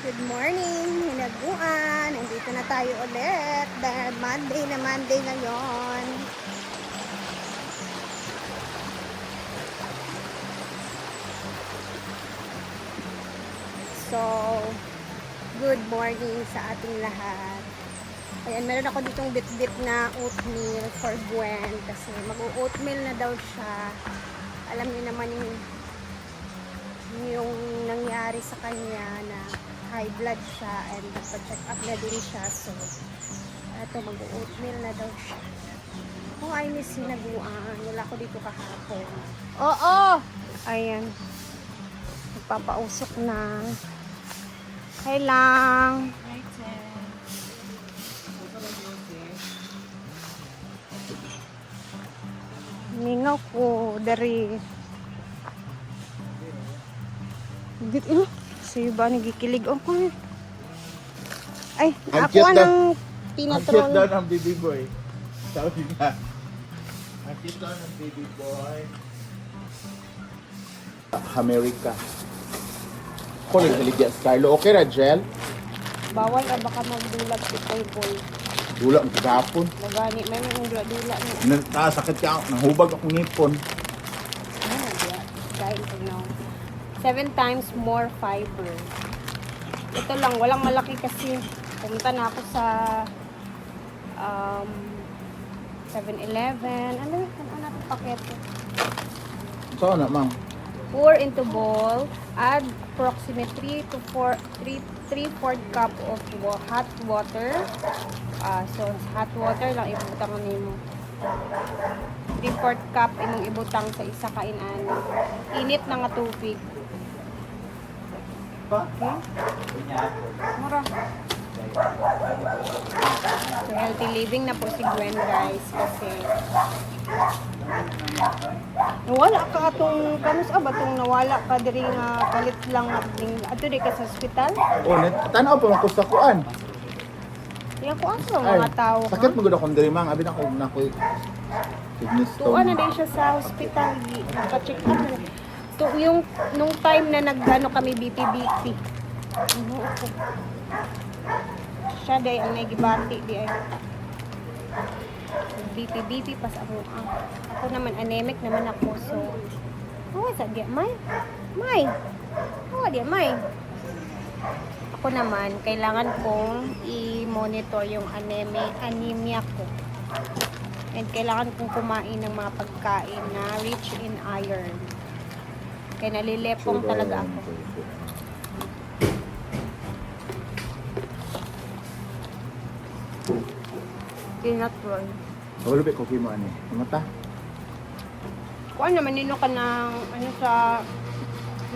Good morning, hinaguan. Nandito na tayo ulit. Dahil Monday na Monday ngayon. So, good morning sa ating lahat. Ayan, meron ako ditong bit-bit na oatmeal for Gwen. Kasi mag-oatmeal na daw siya. Alam niyo naman yung nangyari sa kanya na high blood siya and nagpa-check up na din siya. So, eto, mag-oatmeal na daw siya. Oh, I miss hinaguan. Wala ko dito kahapon. Oo! Ayan. Nagpapausok na. Hi lang. Mingaw ko dari. Dito, sa'yo ba nagikilig ako? Ay, Ang ako cute anong Ang cute tinatron. daw ng baby boy. Sabi nga. Ang cute daw ng baby boy. America. Ako naghaligya sa Carlo. Okay, Rachel? Bawal ka baka magdulag si Boy. Dula ang kagapon. Magani, may dula-dula na. Nakasakit ka ako. Nahubag akong ngipon. Dahil ko now. 7 times more fiber. Ito lang, walang malaki kasi. Pumunta na ako sa 7-Eleven. Ano natin pakete? Saan na, ma'am? Pour into bowl. Add approximately 3/4 cup of hot water. So, hot water lang ibutang mo. 3/4 cup imong ibutang sa isa kainan. Init na nga tubig. Okay? Mura. So, healthy living na po si Gwen, guys. Kasi nawala ka atong kamusta ba itong nawala ka diri nga palit lang ato di ka sa ospital? Oh, tanaw pa ako sa kuan. Yan ko ang mga tao, ha? Sakit mo gud akong diri, ma'am. Abi na ko kidney Tuwa na stone. din siya sa hospital. Nagpa-check up na. Yung nung time na nagano kami BP. Okay. Siya day ang nagibati di ay. BP pas ako. Ako naman anemic naman ako, so sa di may. Di may. Ako naman kailangan kong i-monitor yung anemia ko. And kailangan kong kumain ng mga pagkain na rich in iron. Kaya nalilepong talaga ako. Tinatron. Wala ba ko kimo ani? Mata. Kuan naman nino ka ng sa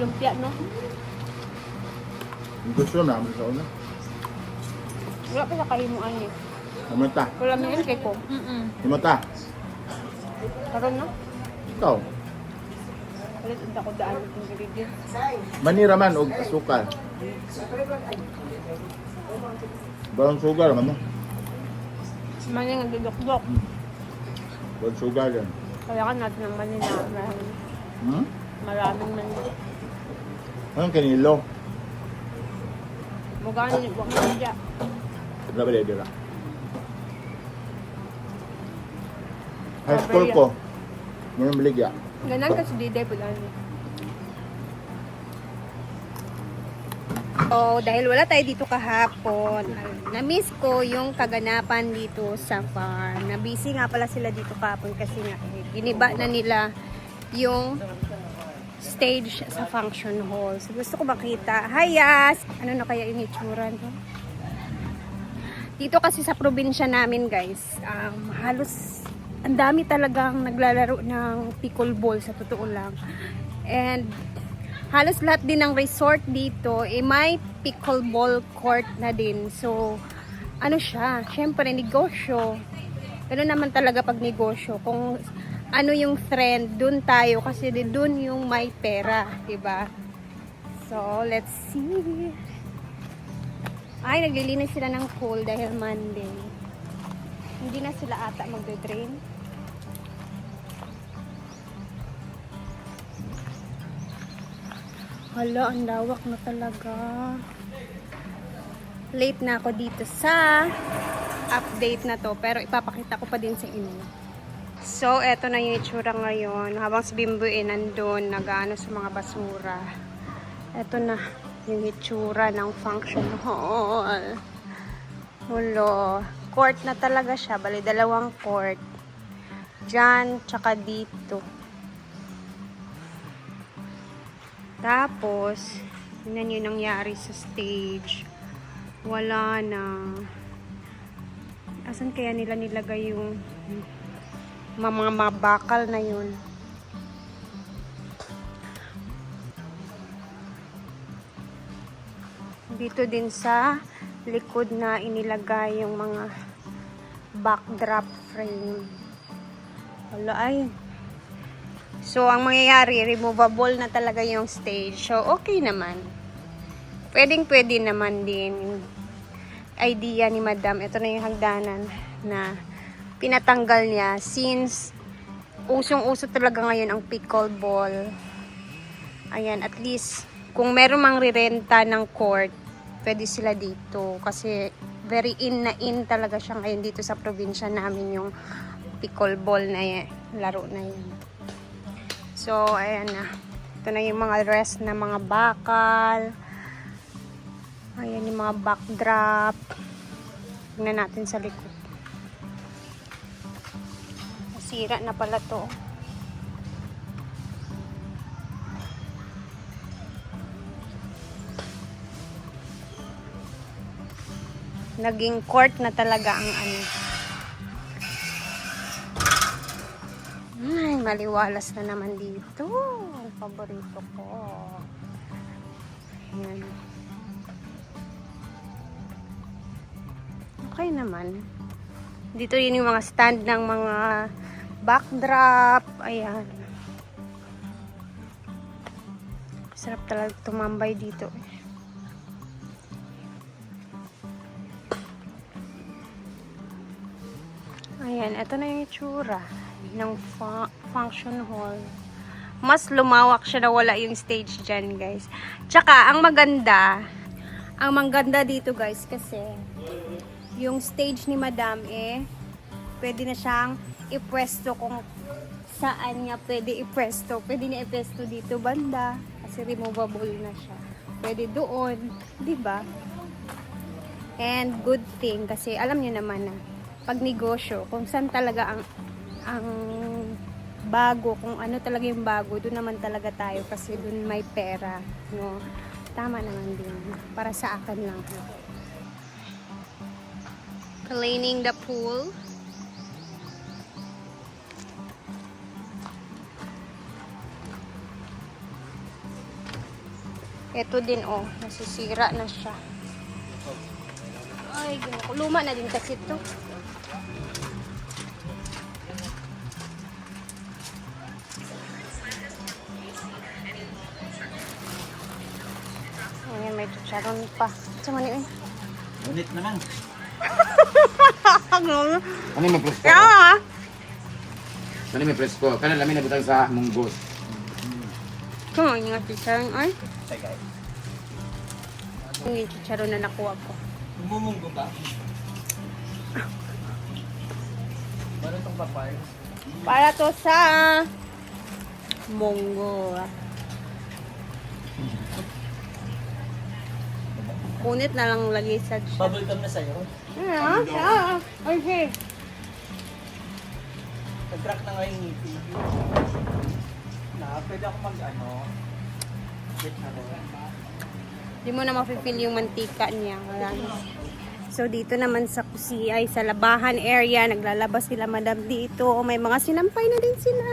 lumpia, no? Gusto na mo sa una. Wala pa sa kahimuan eh. Mata. Wala man kay ko. Mata. Karon na. Ikaw. Ulit unta ko daan ng ingredients. Manira man og asukal. Brown sugar man mo. Mani nga dudok-dok. Brown sugar yan. Kailangan natin ng mani na maraming mani. Anong kanilo? Mugani, wag mo siya. Wala ba dira? High school ko. Muna maligya. Ganan kasi diday po lang. So, dahil wala tayo dito kahapon, na-miss ko yung kaganapan dito sa farm. Na-busy nga pala sila dito kahapon kasi nga, giniba na nila yung stage sa function hall. So, gusto ko makita. Hi, Yas! Ano na kaya yung itsura no? Dito kasi sa probinsya namin, guys, halos ang dami talagang naglalaro ng pickleball sa totoo lang. And halos lahat din ng resort dito may pickleball court na din. So, ano siya? Syempre, negosyo. Ganun naman talaga pag negosyo. Kung ano yung trend, dun tayo. Kasi dun yung may pera. Diba? So, let's see. Ay, naglilinis sila ng pool dahil Monday. Hindi na sila ata magde-drain. Hala, ang lawak na talaga. late na ako dito sa update na to, pero ipapakita ko pa din sa inyo. So, eto na yung itsura ngayon. Habang si Bimbo nandun, nag-ano sa mga basura. Eto na yung itsura ng function hall. Hulo. Court na talaga siya. Bali, 2 court. Diyan, tsaka dito. Tapos, yun yung nangyari sa stage. Wala na. Asan kaya nila nilagay yung mga mabakal na yun? Dito din sa likod na inilagay yung mga backdrop frame. Wala ay. So, ang mangyayari, removable na talaga yung stage. So, okay naman. Pwedeng-pwede naman din idea ni Madam. Ito na yung hagdanan na pinatanggal niya since usong-uso talaga ngayon ang pickleball. Ayan, at least kung meron mang rirenta ng court, pwede sila dito kasi very in na in talaga siya ngayon dito sa probinsya namin yung pickleball na yan, laro na yan. So, ayan na. Ito na yung mga rest na mga bakal. Ayan yung mga backdrop. Tingnan natin sa likod. Nasira na pala to. Naging court na talaga ang ano. Ay, maliwalas na naman dito. Ang paborito ko. Ayan. Okay naman. Dito yun yung mga stand ng mga backdrop. Ayan. Sarap talaga tumambay dito. Ayan, ito na yung itsura ng function hall. Mas lumawak siya na wala yung stage dyan, guys. Tsaka, ang maganda dito, guys, kasi yung stage ni Madam pwede na siyang ipwesto kung saan niya pwede ipwesto. Pwede niya ipwesto dito banda kasi removable na siya. Pwede doon, di ba? And good thing kasi alam niyo naman na pag negosyo, kung saan talaga ang bago, kung ano talaga yung bago, doon naman talaga tayo kasi doon may pera, no? Tama naman din. Para sa akin lang, ha? Cleaning the pool. Ito din, oh, nasisira na siya. Ay, luma na din kasi ito. Ayan, may chicharon pa. Sama niyo, eh. Unit naman. Ano? Ano yung presko? Kaya Ano yung presko? Kanan lamin nabutang sa munggos. kung yung chicharon, ay. Tagay. Yung chicharon na nakuha ko. Umumunggo ba? Ano itong papay? Para to sa munggo. Punit na lang lagi sa siya. Bubble gum na sa'yo. Okay. Nag-crack na nga yung ngipin. Pwede ako mag-ano. Di mo na mapipil yung mantika niya. Wala na. So, dito naman sa kusiyay, sa labahan area, naglalabas sila Madam dito. May mga sinampay na din sila.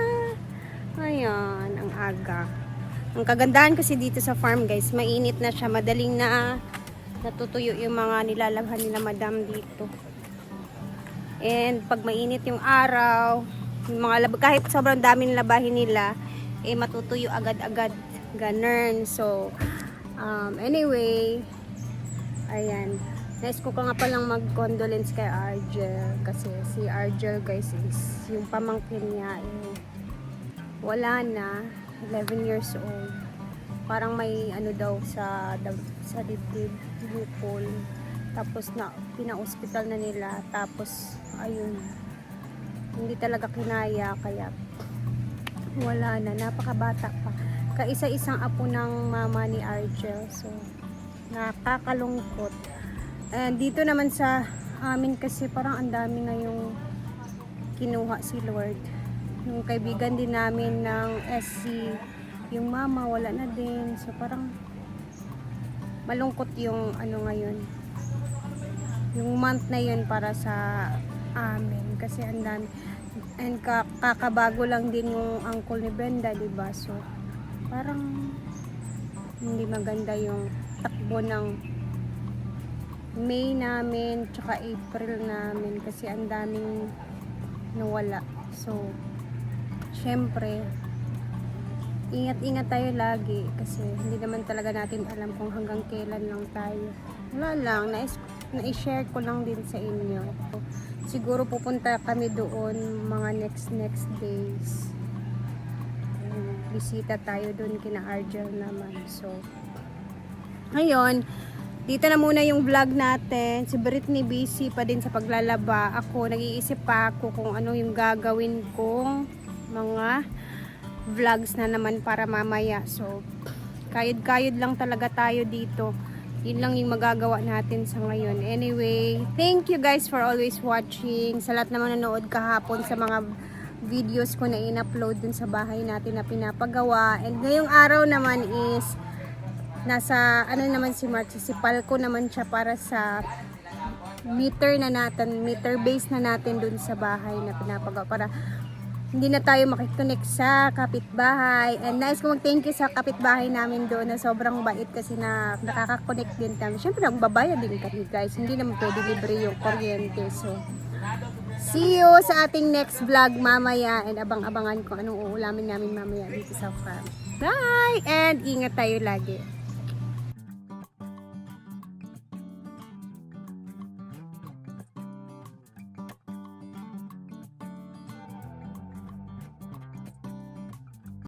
Ayan, ang aga. Ang kagandahan kasi dito sa farm, guys, mainit na siya. Madaling na natutuyo yung mga nilalabhan nila Madam dito. And pag mainit yung araw, yung mga kahit sobrang daming labahin nila, matutuyo agad-agad. Ganun. So, anyway, ayan. Nais ko ka nga palang mag-condolence kay Argel. Kasi si Argel, guys, is yung pamangkin niya, wala na. 11 years old. Parang may ano daw sa dibdib, bukol. Tapos na pina-hospital na nila. Tapos ayun, hindi talaga kinaya, kaya wala na, napakabata pa. Kaisa-isang apo ng mama ni Argel. So nakakalungkot. And dito naman sa amin kasi parang ang dami na yung kinuha si Lord. Yung kaibigan din namin ng SC, yung mama wala na din. So parang malungkot yung ano ngayon, yung month na yun para sa amin kasi ang dami. And kakabago lang din yung uncle ni Brenda, diba? So parang hindi maganda yung takbo ng May namin tsaka April namin kasi ang daming nawala. So syempre ingat-ingat tayo lagi kasi hindi naman talaga natin alam kung hanggang kailan lang tayo. Wala lang, na-share ko lang din sa inyo. Siguro pupunta kami doon mga next days. Bisita tayo doon kina Argel naman. So ngayon, dito na muna yung vlog natin. Si Britney busy pa din sa paglalaba. Ako, nag-iisip pa ako kung ano yung gagawin kong mga vlogs na naman para mamaya. So kayod-kayod lang talaga tayo dito. Yun lang yung magagawa natin sa ngayon. Anyway, thank you guys for always watching. Sa lahat naman nanood kahapon sa mga videos ko na in-upload dun sa bahay natin na pinapagawa. And ngayong araw naman is nasa ano naman si Mark, sisipal ko naman siya para sa meter na natin, meter base na natin dun sa bahay na pinapagawa para hindi na tayo makikonnect sa kapitbahay. And nice ko mag-thank you sa kapitbahay namin doon na sobrang bait kasi na nakaka-connect din kami. Siyempre nagbabayad din kami guys, hindi naman pwede libre yung kuryente. So see you sa ating next vlog mamaya and abang-abangan ko anong uulamin namin mamaya dito sa farm. Bye! And ingat tayo lagi.